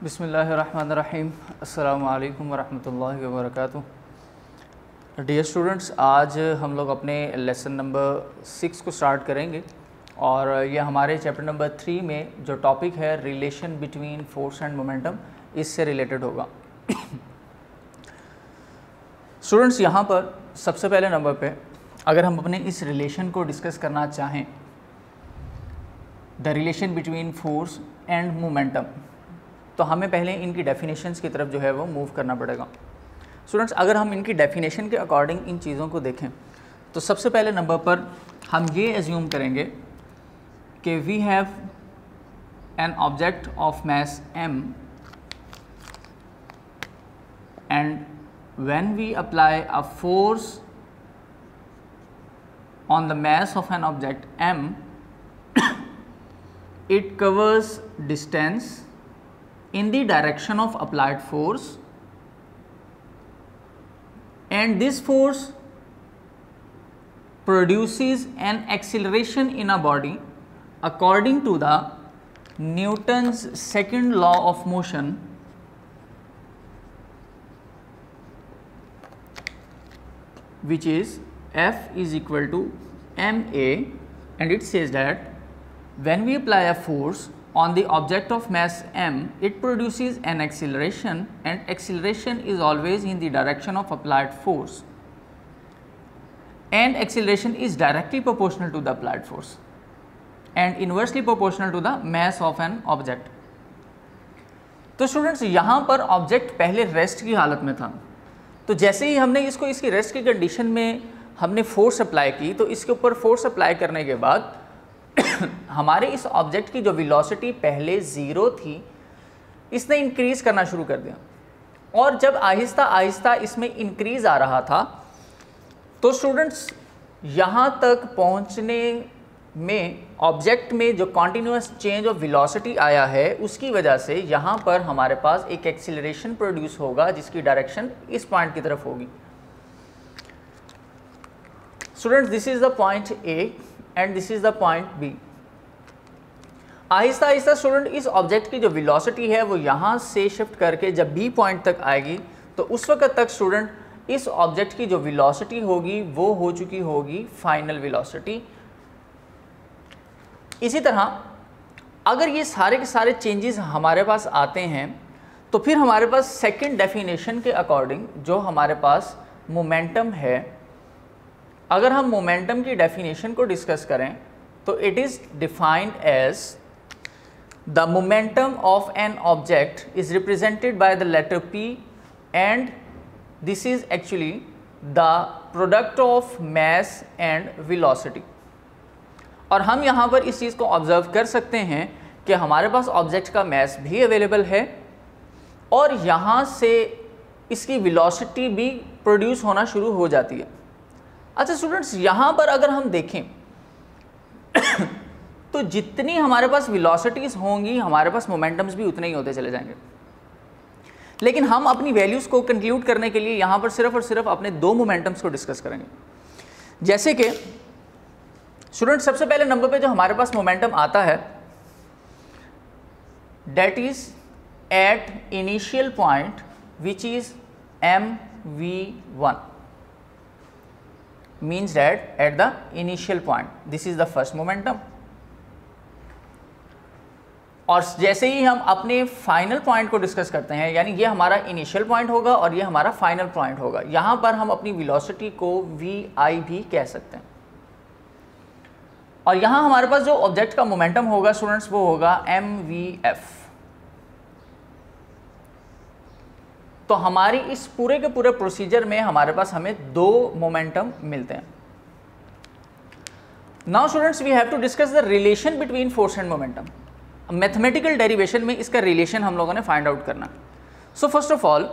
बिस्मिल्लाहिर्रहमानिर्रहीम। अस्सलामु अलैकुम वरहमतुल्लाहि वबरकातुहू। डियर स्टूडेंट्स, आज हम लोग अपने लेसन नंबर 6 को स्टार्ट करेंगे और यह हमारे चैप्टर नंबर 3 में जो टॉपिक है relation between force and momentum, इससे रिलेटेड होगा। स्टूडेंट्स, यहाँ पर सबसे पहले नंबर पे अगर हम अपने इस रिलेशन को डिस्कस करना चाहें, the relation between force and momentum, तो हमें पहले इनकी डेफिनेशंस की तरफ जो है वो मूव करना पड़ेगा। स्टूडेंट्स, अगर हम इनकी डेफिनेशन के अकॉर्डिंग इन चीज़ों को देखें तो सबसे पहले नंबर पर हम ये एज्यूम करेंगे कि we have an object of mass m and when we apply a force on the mass of an object m, it covers distance in the direction of applied force, and this force produces an acceleration in a body according to the Newton's second law of motion, which is F is equal to ma, and it says that when we apply a force on the object of mass m, it produces an acceleration, and acceleration is always in the direction of applied force, and acceleration is directly proportional to the applied force and inversely proportional to the mass of an object. तो students, यहाँ पर object पहले rest की हालत में था, तो जैसे ही हमने इसको इसकी रेस्ट की कंडीशन में हमने फोर्स अप्लाई की, तो इसके ऊपर फोर्स अप्लाई करने के बाद हमारे इस ऑब्जेक्ट की जो वेलोसिटी पहले ज़ीरो थी, इसने इंक्रीज़ करना शुरू कर दिया, और जब आहिस्ता आहिस्ता इसमें इंक्रीज़ आ रहा था, तो स्टूडेंट्स यहाँ तक पहुँचने में ऑब्जेक्ट में जो कॉन्टिन्यूस चेंज ऑफ वेलोसिटी आया है, उसकी वजह से यहाँ पर हमारे पास एक एक्सीलरेशन प्रोड्यूस होगा जिसकी डायरेक्शन इस पॉइंट की तरफ होगी। Students, this is the point A and this is the point B. आहिस्ता आहिस्ता स्टूडेंट इस ऑब्जेक्ट की जो वेलोसिटी है वो यहाँ से शिफ्ट करके जब बी पॉइंट तक आएगी, तो उस वक्त तक स्टूडेंट इस ऑब्जेक्ट की जो वेलोसिटी होगी वो हो चुकी होगी फाइनल वेलोसिटी। इसी तरह अगर ये सारे के सारे चेंजेस हमारे पास आते हैं, तो फिर हमारे पास सेकंड डेफिनेशन के अकॉर्डिंग जो हमारे पास मोमेंटम है, अगर हम मोमेंटम की डेफिनेशन को डिस्कस करें तो it is defined as the momentum of an object is represented by the letter P, and this is actually the product of mass and velocity. और हम यहाँ पर इस चीज़ को ऑब्जर्व कर सकते हैं कि हमारे पास ऑब्जेक्ट का मास भी अवेलेबल है और यहाँ से इसकी वेलोसिटी भी प्रोड्यूस होना शुरू हो जाती है। अच्छा स्टूडेंट्स, यहाँ पर अगर हम देखें तो जितनी हमारे पास वेलोसिटीज होंगी, हमारे पास मोमेंटम्स भी उतने ही होते चले जाएंगे, लेकिन हम अपनी वैल्यूज़ को कंक्लूड करने के लिए यहाँ पर सिर्फ और सिर्फ अपने दो मोमेंटम्स को डिस्कस करेंगे। जैसे कि स्टूडेंट, सबसे पहले नंबर पे जो हमारे पास मोमेंटम आता है, that is at initial point which is mv1, means that at the initial point this is the first momentum। और जैसे ही हम अपने फाइनल पॉइंट को डिस्कस करते हैं, यानी ये हमारा इनिशियल पॉइंट होगा और ये हमारा फाइनल पॉइंट होगा, यहाँ पर हम अपनी वेलोसिटी को vi भी कह सकते हैं। और यहाँ हमारे पास जो ऑब्जेक्ट का मोमेंटम होगा स्टूडेंट्स, वो होगा mvf। तो हमारी इस पूरे के पूरे प्रोसीजर में हमारे पास हमें दो मोमेंटम मिलते हैं। Now students, we have to discuss the relation between force and momentum. Mathematical derivation में इसका रिलेशन हम लोगों ने फाइंड आउट करना। सो फर्स्ट ऑफ ऑल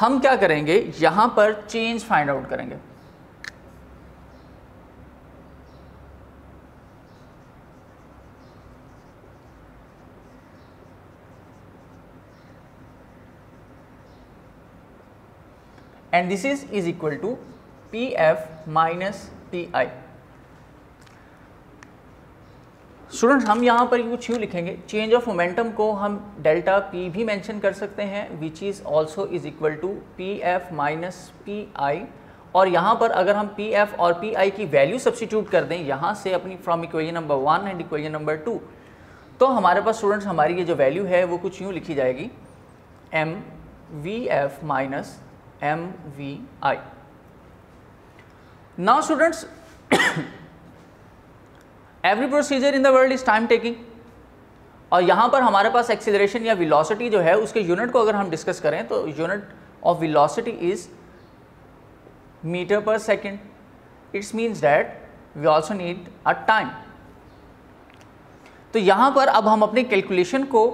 हम क्या करेंगे, यहाँ पर चेंज फाइंड आउट करेंगे। and this is equal to Pf minus Pi। Students हम यहाँ पर कुछ यूँ लिखेंगे, चेंज ऑफ मोमेंटम को हम डेल्टा पी भी मेंशन कर सकते हैं, which is also is equal to p f minus p i. और यहाँ पर अगर हम पी एफ और पी आई की वैल्यू सब्सटीट्यूट कर दें यहाँ से अपनी from equation number 1 and equation number 2, तो हमारे पास स्टूडेंट्स हमारी ये जो वैल्यू है वो कुछ यूँ लिखी जाएगी, m v f minus m v i. Now students every procedure in the world is time taking, और यहाँ पर हमारे पास एक्सीलरेशन या वेलोसिटी जो है उसके यूनिट को अगर हम डिस्कस करें तो unit of velocity is metre per second. It's means that we also need a time. तो यहाँ पर अब हम अपने कैलकुलेशन को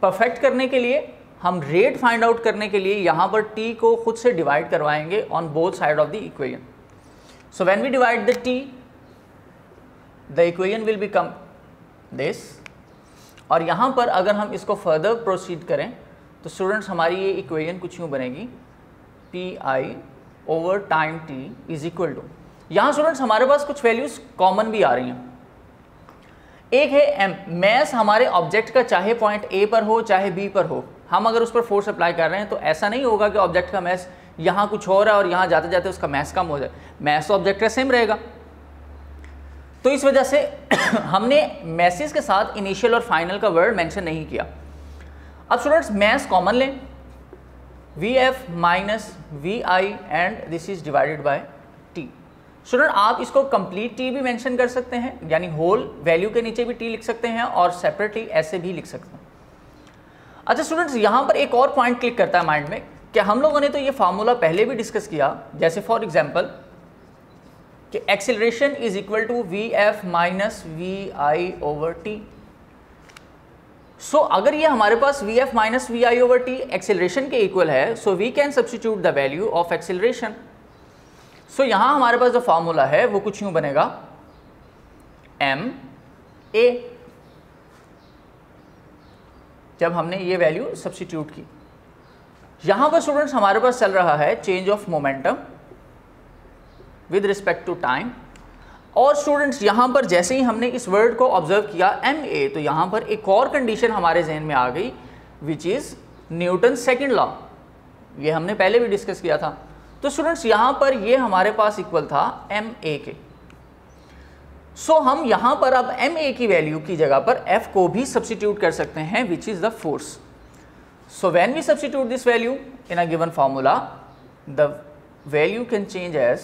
परफेक्ट करने के लिए, हम रेट फाइंड आउट करने के लिए यहाँ पर t को खुद से डिवाइड करवाएंगे on both side of the equation. So when we divide the t, the equation will become this। और यहाँ पर अगर हम इसको फर्दर प्रोसीड करें तो स्टूडेंट्स हमारी ये इक्वेशन कुछ यूँ बनेगी, p i over time t is equal to, यहाँ स्टूडेंट्स हमारे पास कुछ वैल्यूज़ कॉमन भी आ रही हैं। एक है एम, मैस हमारे ऑब्जेक्ट का चाहे पॉइंट ए पर हो चाहे बी पर हो, हम अगर उस पर फोर्स अप्लाई कर रहे हैं तो ऐसा नहीं होगा कि ऑब्जेक्ट का मैस यहाँ कुछ हो रहा है और यहाँ जाते जाते उसका मैस कम हो जाए, मैस ऑब्जेक्ट का सेम रहेगा। तो इस वजह से हमने मैसेज के साथ इनिशियल और फाइनल का वर्ड मेंशन नहीं किया। अब स्टूडेंट्स मैस कॉमन लें, v f minus v i and this is divided by t. Student आप इसको कंप्लीट टी भी मेंशन कर सकते हैं, यानी होल वैल्यू के नीचे भी टी लिख सकते हैं और सेपरेटली ऐसे भी लिख सकते हैं। अच्छा स्टूडेंट्स यहाँ पर एक और पॉइंट क्लिक करता है माइंड में कि हम लोगों ने तो ये फार्मूला पहले भी डिस्कस किया, जैसे फॉर एग्जाम्पल कि acceleration is equal to v f minus v i over t. So अगर ये हमारे पास v f minus v i over t acceleration के इक्वल है, so we can substitute the value of acceleration. So यहाँ हमारे पास जो फार्मूला है वो कुछ यूँ बनेगा, एम ए, जब हमने ये वैल्यू सब्सटीट्यूट की। यहाँ पर स्टूडेंट्स हमारे पास चल रहा है change of momentum with respect to time, और स्टूडेंट्स यहाँ पर जैसे ही हमने इस वर्ड को ऑब्जर्व किया एम ए, तो यहाँ पर एक और कंडीशन हमारे जहन में आ गई which is Newton second law. ये हमने पहले भी डिस्कस किया था। तो स्टूडेंट्स यहाँ पर ये हमारे पास इक्वल था एम ए के। सो हम यहाँ पर अब एम ए की वैल्यू की जगह पर एफ को भी सब्सटीट्यूट कर सकते हैं which is the force. So when we substitute this value in a given formula, the value can change as,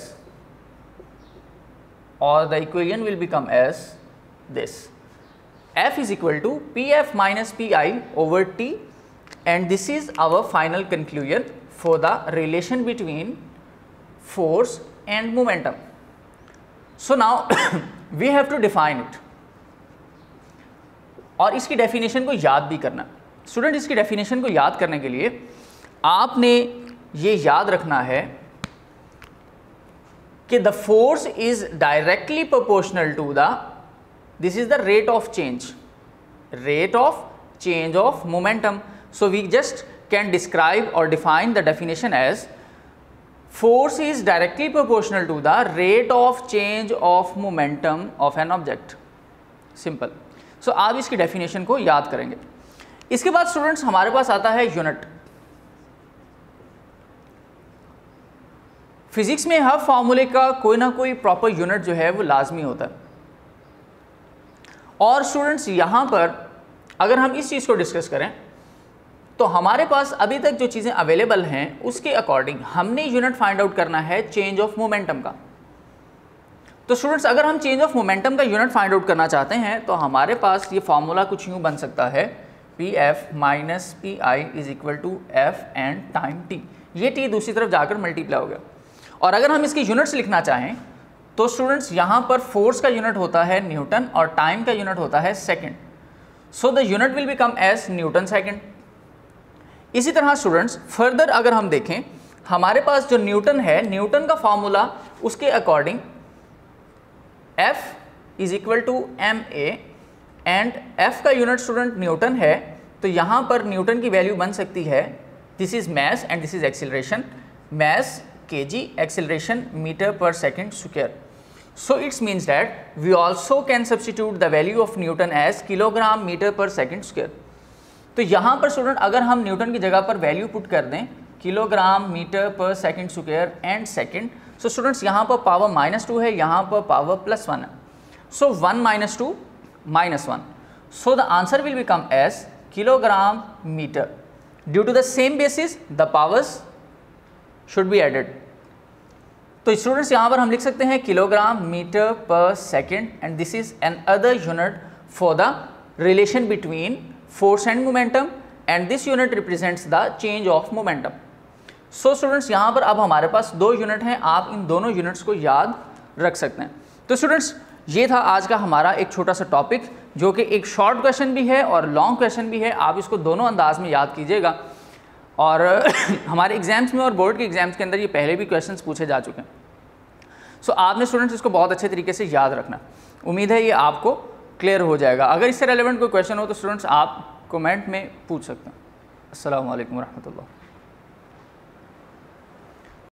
or the equation will become as this, F is equal to Pf minus Pi over T, and this is our final conclusion for the relation between force and momentum. So now we have to define it, और इसकी definition को याद भी करना। Student इसकी definition को याद करने के लिए आपने ये याद रखना है कि the force is directly proportional to the, this is the rate of change of momentum. So we just can describe और define the definition as force is directly proportional to the rate of change of momentum of an object. Simple. So आप इसकी definition को याद करेंगे। इसके बाद students हमारे पास आता है यूनिट। फिजिक्स में हर फॉर्मूले का कोई ना कोई प्रॉपर यूनिट जो है वो लाजमी होता है, और स्टूडेंट्स यहाँ पर अगर हम इस चीज़ को डिस्कस करें तो हमारे पास अभी तक जो चीज़ें अवेलेबल हैं उसके अकॉर्डिंग हमने यूनिट फाइंड आउट करना है चेंज ऑफ मोमेंटम का। तो स्टूडेंट्स अगर हम चेंज ऑफ मोमेंटम का यूनिट फाइंड आउट करना चाहते हैं तो हमारे पास ये फॉर्मूला कुछ यूँ बन सकता है, p f minus p i is equal to f and time t. ये टी दूसरी तरफ जाकर मल्टीप्लाई हो गया। और अगर हम इसकी यूनिट्स लिखना चाहें तो स्टूडेंट्स यहाँ पर फोर्स का यूनिट होता है न्यूटन और टाइम का यूनिट होता है second. So the unit will become as newton second. इसी तरह स्टूडेंट्स फर्दर अगर हम देखें, हमारे पास जो न्यूटन है, न्यूटन का फॉर्मूला उसके according F is equal to m a, and F का यूनिट स्टूडेंट न्यूटन है, तो यहाँ पर न्यूटन की वैल्यू बन सकती है, this is mass and this is acceleration, mass kg, acceleration metre per second square. So it means that we also can substitute the value of Newton as kilogram metre per second square. तो यहाँ पर student अगर हम Newton की जगह पर value put कर दें kilogram metre per second square and second, so students यहाँ पर पावर -2 है, यहाँ पर पावर +1 है, so 1 - 2 -1, so the answer will become as kilogram metre. Due to the same basis the powers should be added. तो students यहाँ पर हम लिख सकते हैं kilogram metre per second and this is another unit for the relation between force and momentum and this unit represents the change of momentum. So students यहाँ पर अब हमारे पास 2 यूनिट हैं, आप इन दोनों यूनिट्स को याद रख सकते हैं। तो स्टूडेंट्स ये था आज का हमारा एक छोटा सा टॉपिक जो कि एक शॉर्ट क्वेश्चन भी है और लॉन्ग क्वेश्चन भी है, आप इसको दोनों अंदाज में याद कीजिएगा। और हमारे एग्जाम्स में और बोर्ड के एग्जाम्स के अंदर ये पहले भी क्वेश्चंस पूछे जा चुके हैं। सो आपने स्टूडेंट्स इसको बहुत अच्छे तरीके से याद रखना। उम्मीद है ये आपको क्लियर हो जाएगा। अगर इससे रेलेवेंट कोई क्वेश्चन हो तो स्टूडेंट्स आप कमेंट में पूछ सकते हैं। अस्सलाम वालेकुम रहमतुल्लाह।